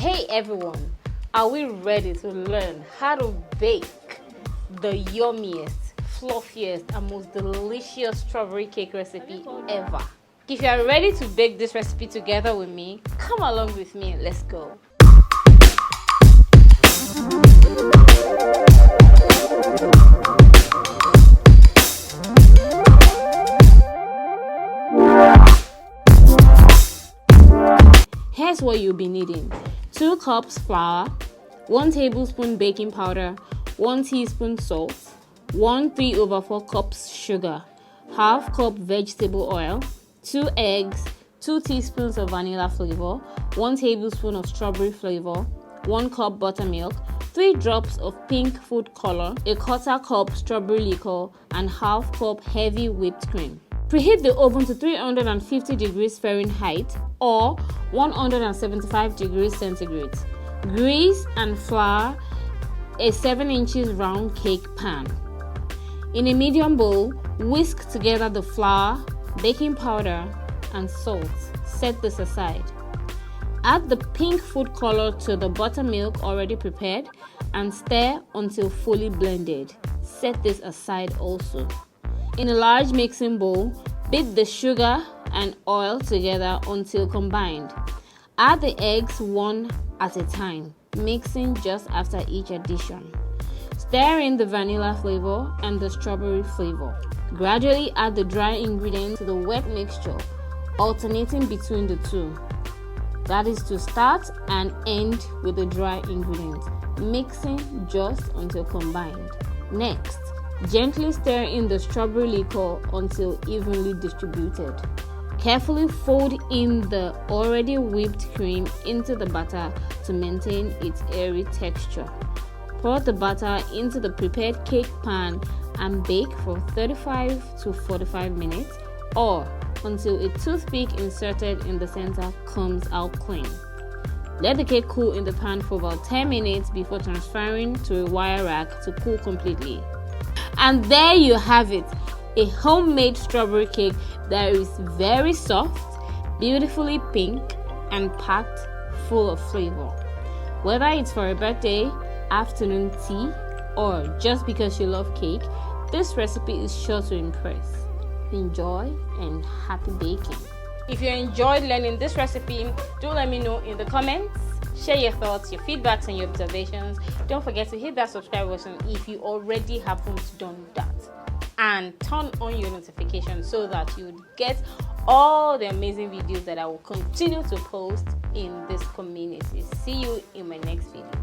Hey everyone, are we ready to learn how to bake the yummiest, fluffiest and most delicious strawberry cake recipe ever? If you are ready to bake this recipe together with me, come along with me and let's go. Here's what you'll be needing: 2 cups flour, 1 tablespoon baking powder, 1 teaspoon salt, 1 3/4 cups sugar, half cup vegetable oil, 2 eggs, 2 teaspoons of vanilla flavor, 1 tablespoon of strawberry flavor, 1 cup buttermilk, 3 drops of pink food color, a 1/4 cup strawberry liquor, and half cup heavy whipped cream. Preheat the oven to 350 degrees Fahrenheit or 175 degrees centigrade. Grease and flour a 7 inches round cake pan. In a medium bowl, whisk together the flour, baking powder, and salt. Set this aside. Add the pink food color to the buttermilk already prepared and stir until fully blended. Set this aside also. In a large mixing bowl, beat the sugar and oil together until combined. Add the eggs one at a time, mixing just after each addition. Stir in the vanilla flavor and the strawberry flavor. Gradually add the dry ingredients to the wet mixture, alternating between the two. That is to start and end with the dry ingredients, mixing just until combined. Next, gently stir in the strawberry liquor until evenly distributed. Carefully fold in the already whipped cream into the batter to maintain its airy texture. Pour the batter into the prepared cake pan and bake for 35 to 45 minutes or until a toothpick inserted in the center comes out clean. Let the cake cool in the pan for about 10 minutes before transferring to a wire rack to cool completely. And there you have it, a homemade strawberry cake that is very soft, beautifully pink, and packed full of flavor. Whether it's for a birthday, afternoon tea, or just because you love cake, this recipe is sure to impress. Enjoy and happy baking. If you enjoyed learning this recipe, do let me know in the comments. Share your thoughts, your feedbacks, and your observations. Don't forget to hit that subscribe button if you already haven't done that. And turn on your notifications so that you would get all the amazing videos that I will continue to post in this community. See you in my next video.